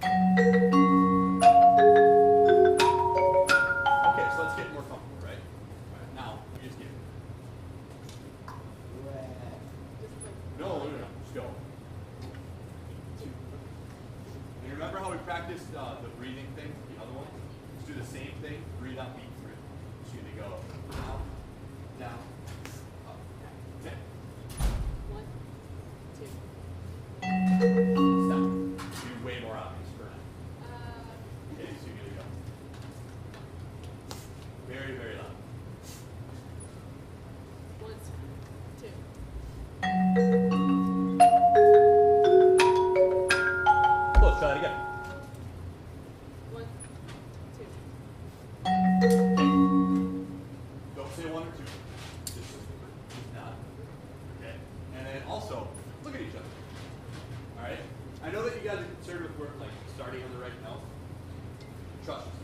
Okay, so let's get more comfortable, right? All right, now, we just get it. No, just go. And remember how we practiced the breathing thing, the other one? Let's do the same thing, breathe out, beat through. So you go down, down, up, down. 1, 2. Stop. Be way more obvious for now. Okay, so you're gonna go. Very, very loud. 1, 2. Let's try it again. 1, 2. Don't say 1 or 2. Just nod. Okay. And then also, look at each other. All right. I know that you guys are concerned with work, like starting on the right note. Trust yourself.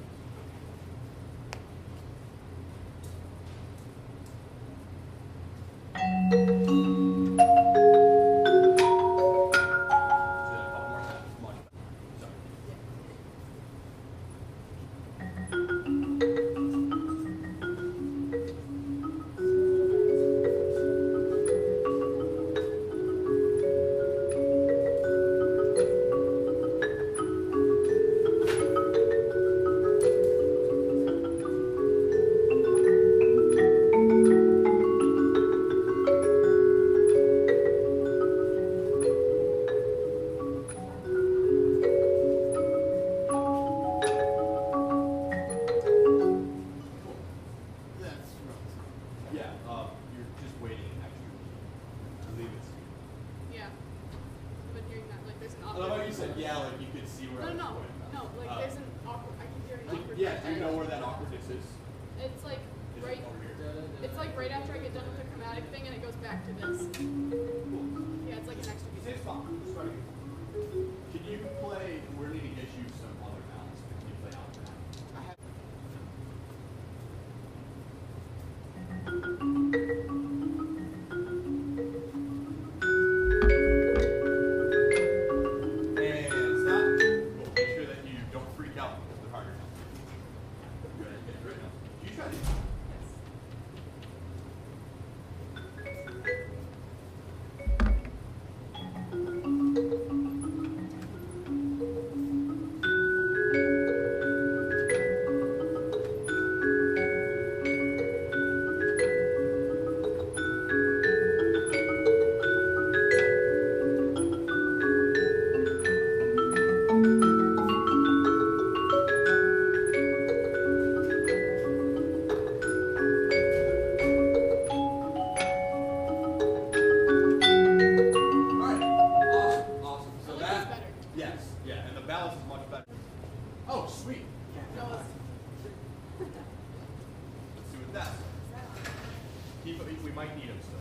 We might need them still.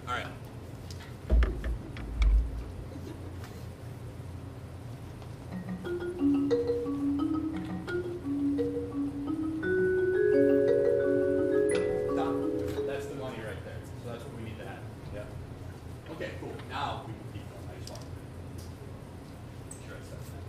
All right. Stop. That's the money right there. So that's what we need to have. Yeah. Okay, cool. Now we can keep going. I just want to make sure I set that.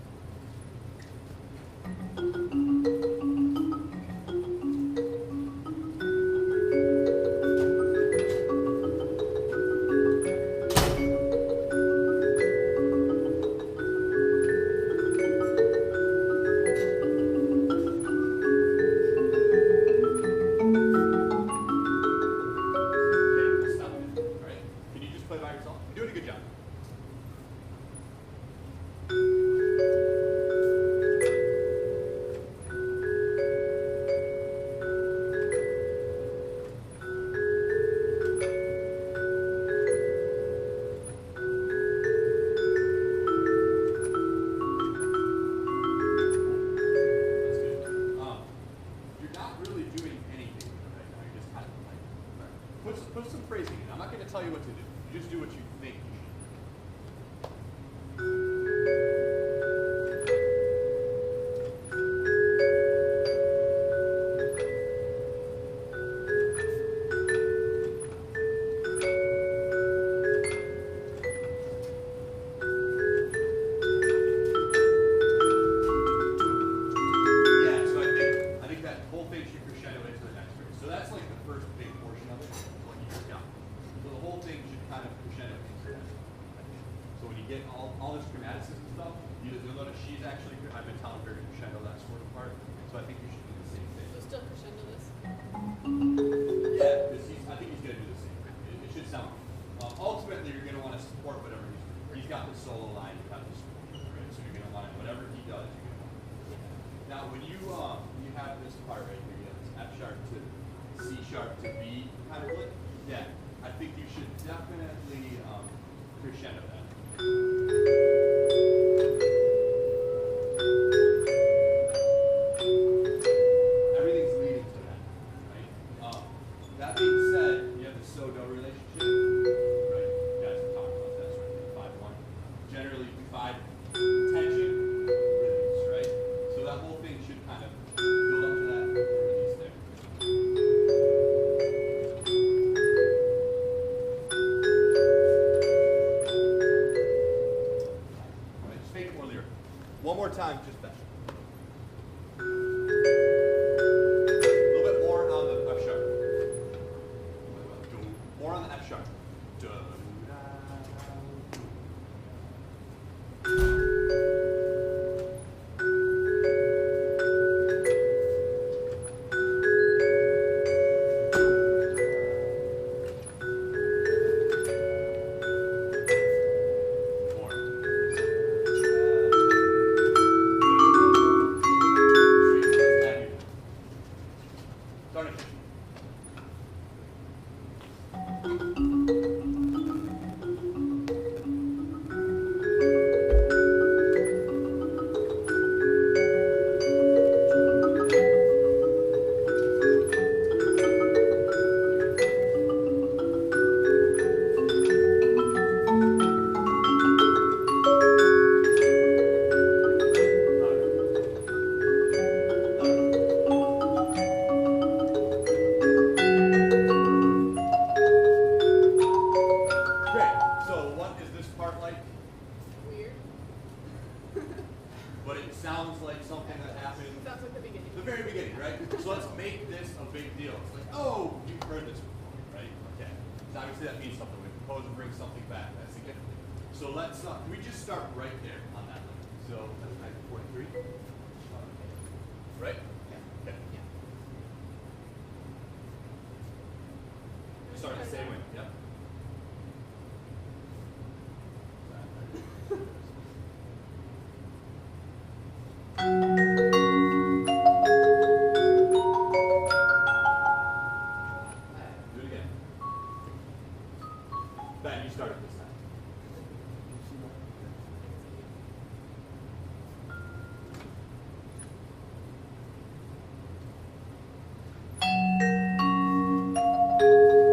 get all this chromaticism stuff, you'll notice she's actually, I've been telling her to crescendo that sort of part, so I think you should do the same thing. So still crescendo this. Yeah, because I think he's going to do the same thing. It should sound. Ultimately, you're going to want to support whatever he's got the solo line, you have to support, right? So you're going to want to, whatever he does, you're going to want to. Now, when you have this part right here, you have this F sharp to C sharp to B kind of lick, yeah, I think you should definitely crescendo that. Everything's leading to that, right? That being said, you have the so-do relationship, right? You guys have talked about that sort of thing, 5-1. Generally, 5 tension, release, right? So that whole thing should kind of build up to that release there. All right, just make it more lyrical. One more time, just that. A little bit more on the F sharp. More on the F sharp. But it sounds like something that happened. Sounds like the beginning. The very beginning, right? So let's make this a big deal. It's like, oh, you've heard this before, right? Okay. So obviously that means something. We propose and bring something back. That's significant. So let's, can we just start right there on that line? So that's 943. Right? Yeah. Okay. Yeah. Start the same way. Yep. Do it again. Ben, you start it this time.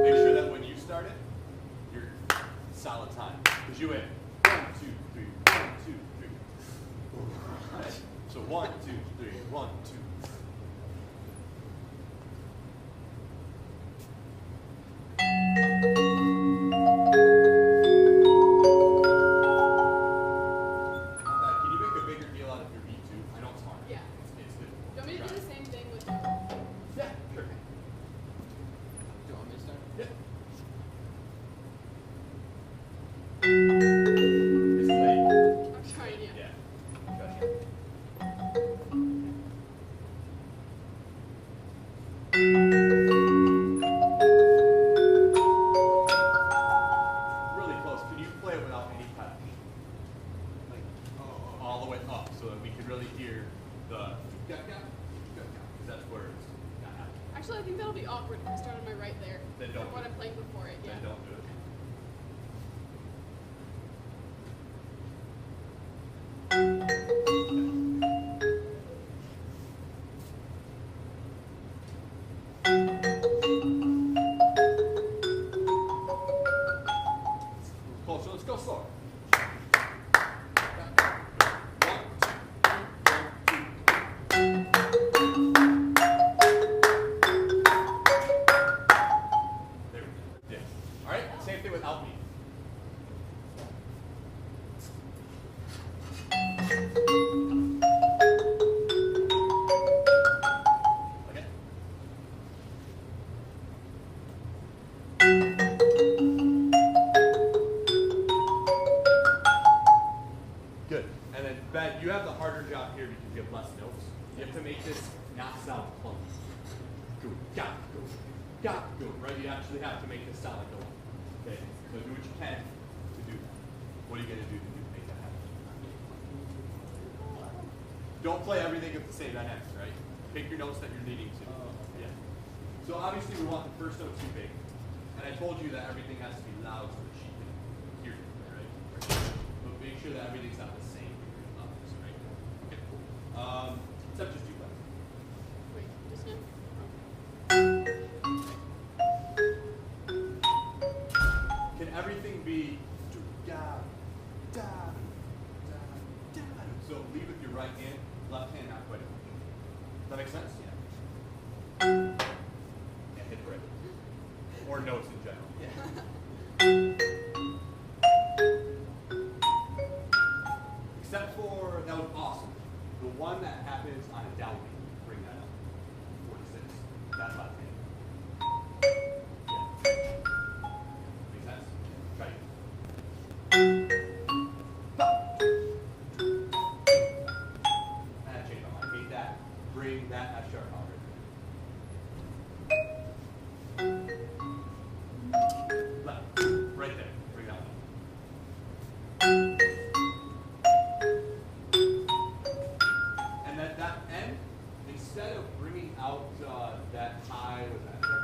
Make sure that when you start it, you're solid time. Because you went 1, 2, 3, 1, 2, 3. Right. So 1, 2, 3, 1, 2. Can you make a bigger deal out of your beat too? I know it's hard. Yeah. It's good. Do you want me to do the same thing with Yeah, sure. Do you want me to start? Yeah. It's late. I'm trying, yeah. Yeah. Gotcha. Really close. Can you play it without any touch? Like all the way up so that we can really hear the because that's where it's not happening. Actually, I think that'll be awkward if I start on my right there. Then don't From what do I'm it. playing before it, yeah. Then don't do it. Close, so let's go slower. 1, 2, 3, 1, 2. There we go. Yeah. All right. Good. And then Ben, you have the harder job here because you have less notes. You have to make this not sound clunky. Go, got, go, got, go. Right? You actually have to make this sound like a one. Okay. So do what you can to do that. What are you gonna do to make that happen? Don't play everything at the same dynamics, right? Pick your notes that you're needing to. Yeah. So obviously we want the first note too big. And I told you that everything has to be loud so that she can hear you, right? But make sure that everything's not the same levels, right? Okay. Except just do that. Wait, just him? Can everything be do, da, da, da, da? So lead with your right hand, left hand not quite. Does that make sense? Yeah. Yeah, hit it right. Or notes in general. Yeah. Except for, that was awesome. The one that happens on a downbeat, bring that up. 46. That's left hand. Yeah. Make sense? Try it. And change my mind. Hate that. Bring that F sharp out right there. Left. Right there. Bring that one. And then that end, instead of bringing out that high, was that sharp?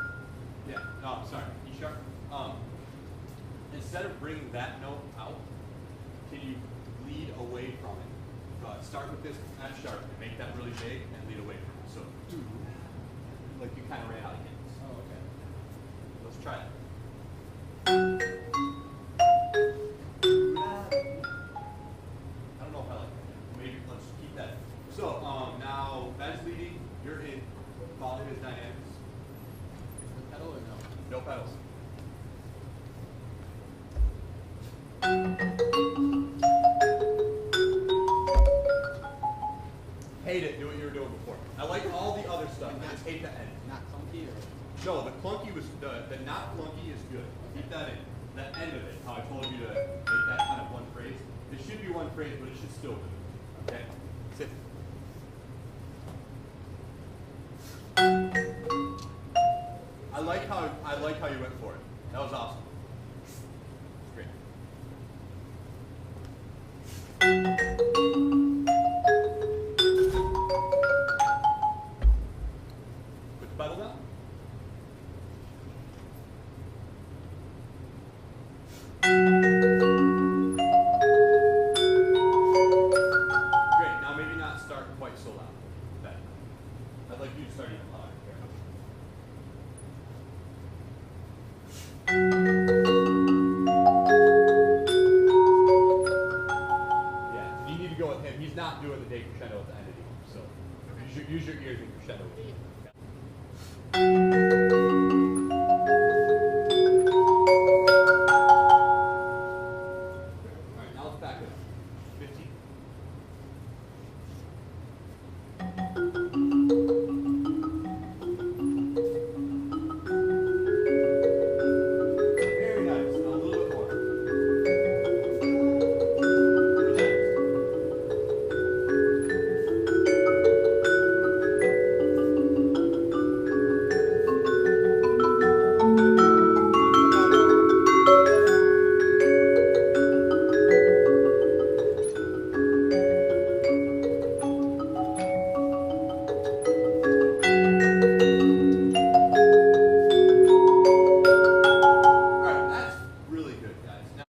Yeah. Oh, sorry. E sharp. Instead of bringing that note out, can you lead away from it? Start with this F sharp and make that really big and lead away from it. So, like you kind of ran out of hints. Oh, okay. Let's try it. I don't know if I like that. Maybe let's keep that. So now Ben's leading. You're in. Follow his dynamics. The pedal or no? No pedals. Hate it. Do what you were doing before. I like all the other stuff. I just hate the end. Not clunky or? No, the clunky was the not clunky is good. Keep that in. The end of it, how I told you to make that kind of one phrase. It should be one phrase, but it should still be. Okay? Sit. I like how you went for it. That was awesome. Great. Put the pedal down. Great. Now maybe not start quite so loud. Better. I'd like you to start even louder. Yeah, you need to go with him. He's not doing the decrescendo at the end anymore, so use your ears in crescendo. Yeah.